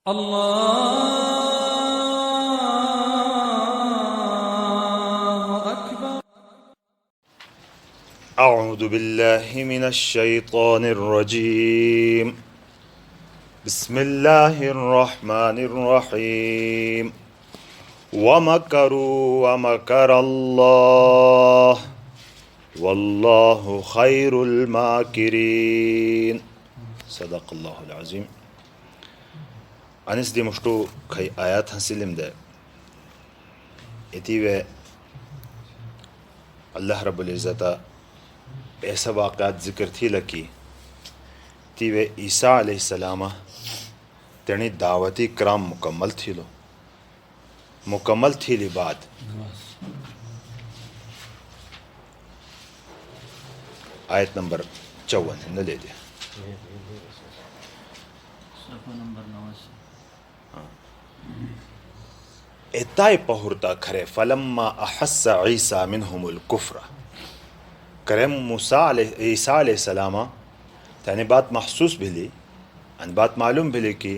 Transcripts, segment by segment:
الله أكبر. أعوذ بالله من الشيطان الرجيم. بسم الله الرحمن الرحيم. ومكروا ومكر الله والله خير الماكرين. صدق الله العظيم. أنس دي مشتو كي آيات هنسلم ده اتیوے اللہ رب العزت ایسا واقعات ذکر تھی لکی تیوے عیسیٰ علیہ السلام تینی دعوتی کرام مکمل تھی لو مکمل تھی لی بعد آیت نمبر 54 نہ لے دیا اتائی پہورتا کھرے فلما احس عیسیٰ منہم الکفر کرے موسیٰ عیسیٰ علیہ السلام تانی بات محسوس بھلی ان بات معلوم بھلی کی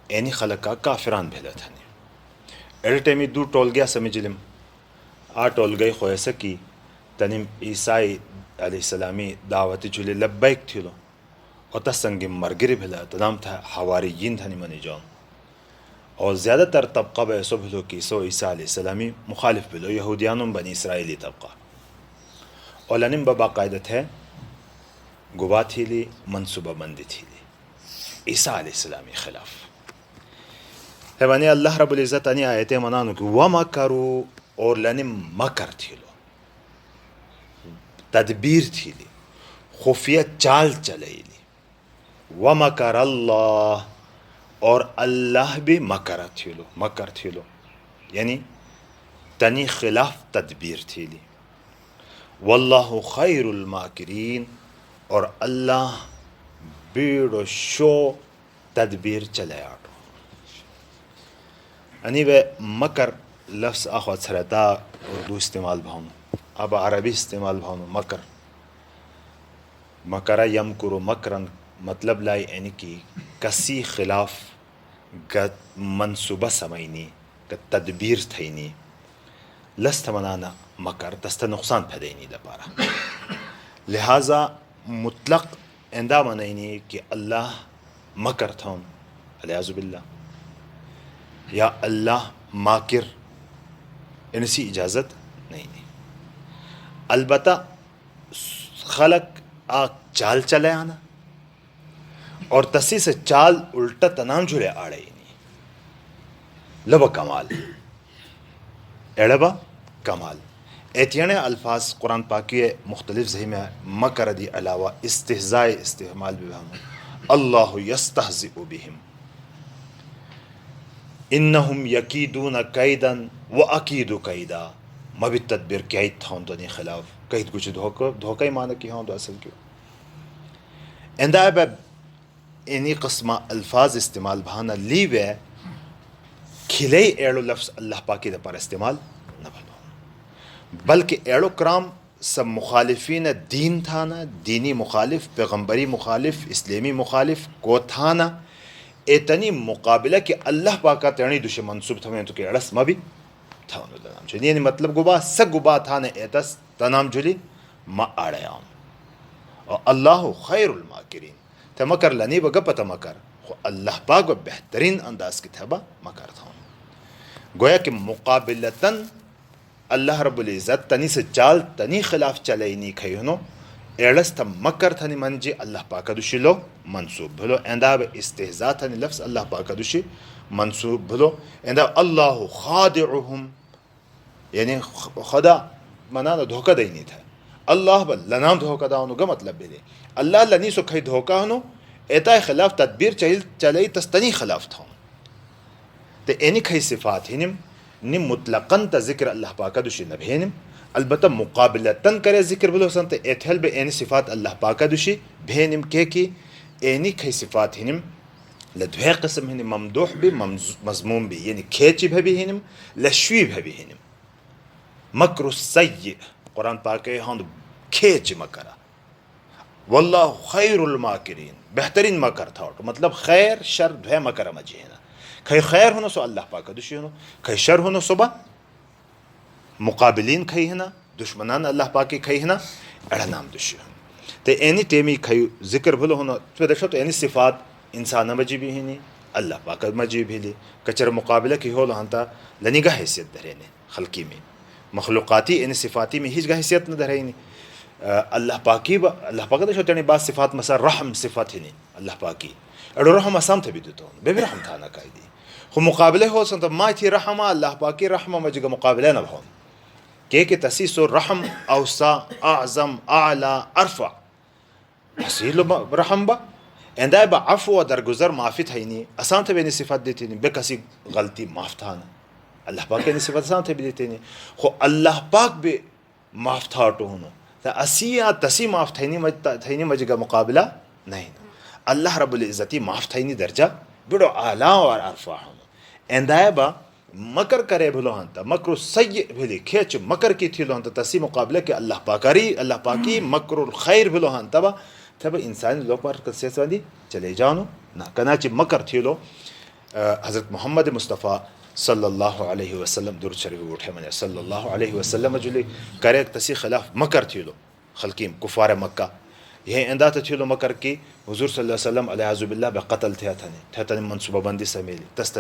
اینی خلقہ کافران بھیلا تھانی ایڈٹے میں دو ٹول گیا سمجھلم ٹول گئی خوئے سکی تنیم عیسیٰ علیہ السلامی دعوتی جھولے لبیک تھیلو اور تا سنگی مرگری بھیلا تنام تھا حواریین تھانی منی جاؤں اور زیادہ تر طبقہ بے ایسو بھلو کی سو عیسیٰ علیہ السلامی مخالف بھلو یہودیانوں بنی اسرائیلی طبقہ اور لنم باقاعدہ ہے گواہ تھی لی منصوبہ بندی تھی لی عیسیٰ علیہ السلامی خلاف ہے بنی اللہ رب العزت انی آیتیں منانو کی وَمَكَرُوا اور لنم مکر تھی لو تدبیر تھی لی خفیہ چال چلئی لی وَمَكَرَ اللَّهِ اور اللہ بھی مکر تھی لو یعنی تنی خلاف تدبیر تھی لی واللہ خیر الماکرین اور اللہ بیڑ و شو تدبیر چلے آٹو یعنی وہ مکر لفظ آخوات سرطا اردو استعمال بھاؤنو اب عربی استعمال بھاؤنو مکرہ یمکرو مکرن مطلب لائی یعنی کی کسی خلاف منصوبہ سمائنی تدبیر تھینی لست منانا مکر دست نقصان پھدینی دپارا لہذا مطلق اندہ منینی کہ اللہ مکر تھون علیہ باللہ یا اللہ ماکر انسی اجازت نہیں البتہ خلق چال چلے آنا اور تسی سے چال الٹا تنام جھلے آڑے نہیں لبا کمال ایڑبا کمال ایتیانے الفاظ قرآن پاکی مختلف ذہی میں مکر دی علاوہ استہزاء استعمال بھی ہم اللہ یستہزئ بہم انہم یکیدون قیدن و اکید قیدا مبی تدبیر قید تھاؤں دنی خلاف قید کچھ دھوکہ ہی مانا کی ہوں دو اصل کیوں اندہ ہے اینی قسمہ الفاظ استعمال بھانا لیوے کھلے ایڑو لفظ اللہ پاکی دا پر استعمال نہ بھلو بلکہ ایڑو کرام سب مخالفین دین تھانا دینی مخالف پیغمبری مخالف اسلامی مخالف کو تھانا ایتنی مقابلہ کہ اللہ پاکا تیرنی دوشے منصوب تھا تو کہ اڑس مبی تھانا دنام جھلی یعنی مطلب گبا سگ گبا تھانا ایتس تنام جھلی ما آڑے آم اور اللہ خیر الماکرین تا مکر لنی با گپا تا مکر خو اللہ پاک و بہترین انداز کی تھا با مکر تھا گویا کہ مقابلتاً اللہ رب العزت تنی سے چال تنی خلاف چلئی نہیں کھئی ہنو ایڑس تا مکر تھنی منجی اللہ پاک دوشی لو منصوب بھلو انداب استہزاء تھنی لفظ اللہ پاک دوشی منصوب بھلو انداب اللہ خادعهم یعنی خدا منانا دھوکہ دئی نہیں تھا اللہ بل لنام دھوکہ داؤنو گا مطلب بلے اللہ لنی سو کھئی دھوکہ ہنو ایتا خلاف تدبیر چلئی تستنی خلاف تھا تو اینی کھئی صفات ہنم نم مطلقاً تا ذکر اللہ پاکا دوشی نبھینم البتہ مقابلتاً کرے ذکر بلو سن تو ایتھل بے اینی صفات اللہ پاکا دوشی بھینم کہ اینی کھئی صفات ہنم لدوے قسم ہنم ممدوح بھی مضموم بھی یعنی کھیچی بھی ہنم لشوی بھی ہنم مکر السیئ قرآن پاک ہاں کھیچ مکرہ واللہ خیر الماکرین بہترین مکر تھا مطلب خیر شر دھوے مکر مجی ہے نا کھئی خیر ہونا سو اللہ پاک دشی ہونا کھئی شر ہونا صبح مقابلین کھئی ہے نا دشمنان اللہ پاکی کھئی ہے نا اڑا نام دشی ہونا تو اینی ٹیمی کھئی ذکر بھلو ہونا تو دیکھو تو اینی صفات انسان مجی بھی ہی اللہ پاک مجی بھی لی کچر مقابلہ کی ہو لہنتا لنی گا حیثیت دھرینے خلقی میں مخلوقاتی اینی صفاتی میں ہیچ گا حیثیت نہ دھرینی اللہ پاکی اللہ پاک دشو تیرنی بعض صفات مثلا رحم صفات ہی نہیں اللہ پاکی اڑو رحم اسام تھے بھی دیتا ہوں بے بھی رحم تھا نہ قائدی خو مقابلے ہو سنتا ما تھی رحمہ اللہ پاکی رحمہ مجھگا مقابلے نہ بھون کہ تسیس و رحم اوسا اعظم اعلی ارفع حسیل رحم با اندائی با عفو و درگزر معافی تھا ہی نہیں اسام تھے بھی نہیں صفات دیتی نہیں بے کسی غلطی معاف تھا نا اللہ پاک نے صفات اسام تھے بھی دیتی نہیں خو اللہ پاک بھی معاف تھا تو ہونو اسی یا تسی معاف تھینی مجھگا مقابلہ نہیں اللہ رب العزتی معاف تھینی درجہ بڑو اعلیٰ اور ارفع ہونا اندائے با مکر کرے بھلو ہنتا مکر سیئ بھلی کھیچ مکر کی تھی لو ہنتا تسی مقابلہ کہ اللہ پاکی مکر الخیر بھلو ہنتا با تب انسانی لوگ پر کسیت واندی چلے جانو نا کناچی مکر تھی لو حضرت محمد مصطفیٰ صلی اللہ علیہ وسلم درود شریف اٹھے منے صلی اللہ علیہ وسلم جلی کرے تسی خلاف مکر تھی لو خلقیم کفار مکہ یہ انداتا تھی لو مکر کی حضور صلی اللہ علیہ وسلم علیہ عزب اللہ بے قتل تھے منصوبہ بندی سمیلی تست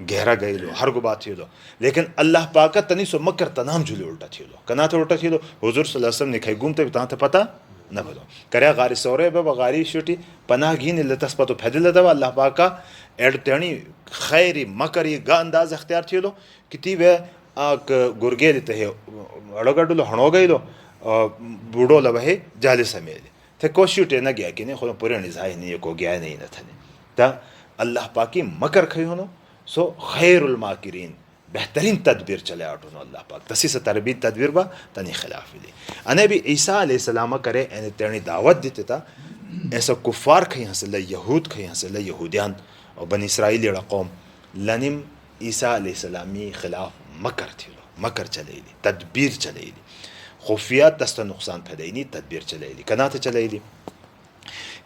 گہرا گئی لو ہر گو بات تھی لو لیکن اللہ پاکا تنی سو مکر تنام جلی الٹا تھی لو کنا تھا الٹا تھی لو حضور صلی اللہ علیہ وسلم نے کھائی گھومتے بھی تاہتا پتا نہ بھلو کرے غاری سورے بے غاری شوٹی پناہ گین اللہ تس پتو پھیدل لدو اللہ پاکا ایڈ تیرنی خیری مکری گا انداز اختیار تھی لو کتی وے آک گرگے لیتے ہیں اڑو گڑو لو ہنو گئی لو بوڑو لو ہے جالی سمیلی تھے کوشی اٹھے نہ گیا کہ نہیں خودم پورے نظائی نہیں کو گیا نہیں نہ تھا تا اللہ پاکی مکر کھئی ہونو سو خیر الماکرین بہترین تدبیر چلے آٹھونو اللہ پاک تسی سے تربیت تدبیر با تنی خلاف لی انہیں بھی عیسیٰ علیہ السلام کرے انہیں تیرنی دعوت دیتے تا ایسا کفار کھئی حاصل یہود کھئی حاصل یہودیان اور بنی اسرائیلی قوم لنم عیسیٰ علیہ السلامی خلاف مکر تھی لو مکر چلے لی تدبیر چلے لی خفیہ تست نقصان پھیدینی تدبیر چلے لی کنا تے چلے لی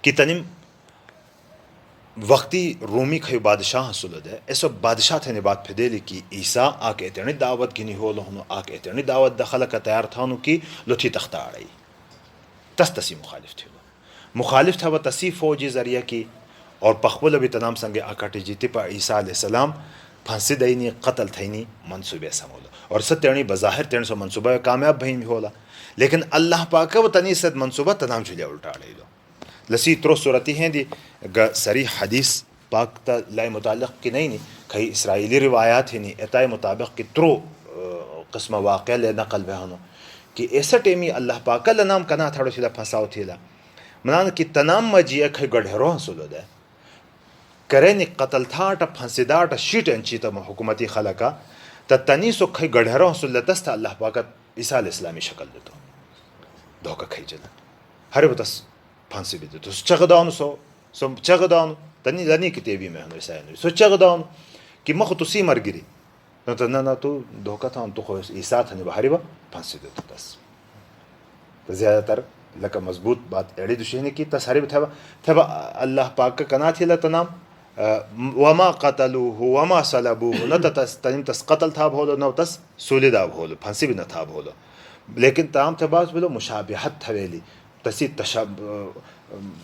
کہ تنم وقتی رومی کھئی بادشاہ حصول دے ایسو بادشاہ تھے نے بات پھیدے لی کی عیسیٰ آکے اتنی دعوت گنی ہو لہنو آکے اتنی دعوت دخل کا تیار تھانو کی لٹھی تختہ آڑائی تسی مخالف تھی لو مخالف تھا وہ تسی فوجی ذریعہ کی اور پخبل ابھی تنام سنگے آکاٹی جیتی پا عیسیٰ علیہ السلام پھانسی دینی قتل تھینی منصوبے سمولا اور ست تیرنی بظاہر تیرن سو منصوبہ کامیاب بھئی بھی ہولا لیکن اللہ پاکا وہ تنی ست منصوبہ تنام جلیا الٹا لے لو لسی ترو صورتی ہیں دی سری حدیث پاک تا لائے متعلق کی نہیں کئی اسرائیلی روایات ہی نہیں اتائے مطابق کی ترو قسم واقعہ لے نقل بہنو کہ ایسا ٹیمی اللہ پاکا لنام کنا تھاڑو سیلا پھنساو تھیلا منان کی تنام مجیئے کھئی گڑھرو حصولو دے کرے نی قتل تھا تا پھنسی دا تا شیٹ انچی تا حکومتی خلقا تا تنی سو کھئی گڑھرو حصول دستا اللہ پاکا عیسیٰ علیہ السلامی شکل دیتو دھوکا کھئی جنا ہر بتس پھانسی بھی دیتو سو چغ داؤنو سو چغ داؤنو تنی لنی کتیبی میں ہنو عیسیٰ سو چغ داؤنو کہ مخ تو سی مر گری نا تو دھوکا تھا تو خو عیسیٰ تھا ہری با پھانسی دیتو تس تو زیادہ تر لکا مضبوط بات ایڑی دوشی کی تس ہری تھا اللہ پاک کا کنا تھی اللہ تنام وما قتلوه وما صلبوه نہ تس قتل تھا بھولو نہ تس سولیدہ بھولو پھنسی بھی نہ تھا بھولو لیکن تام تھے باز بلو مشابہت تھویلی تسی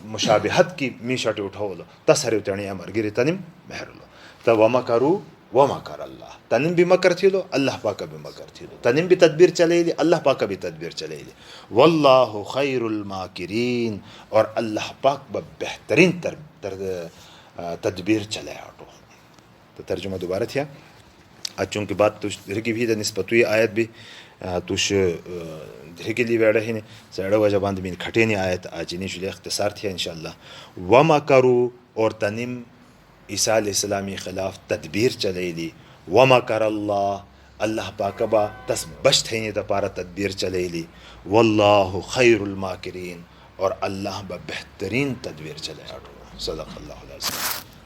مشابہت کی میشٹ اٹھولو تس ہری اترنی امر گری تنم محرلو تا وما کرو وما کر اللہ تنم بھی مکر تھی لو اللہ پاک بھی مکر تھی لو تنم بھی تدبیر چلے لی اللہ پاک بھی تدبیر چلے لی واللہ خیر الماکرین اور اللہ پاک بہترین تدبیر چلے آٹو تو ترجمہ دوبارہ تھیا چونکہ بات توش دھرکی بھی نسبت ہوئی آیت بھی توش دھرکی لی بیڑا ہی نہیں سیڑا وجہ باند بین کھٹے نہیں آیت آج انہیں جلے اختصار تھیا انشاءاللہ وما کرو اور تنم عیسیٰ علیہ السلامی خلاف تدبیر چلے لی وما کر اللہ اللہ پاکبا تس بش تھینی تا پارا تدبیر چلے لی واللہ خیر الماکرین اور اللہ با بہترین تدبیر چلے آٹو صدق اللہ علیہ وسلم.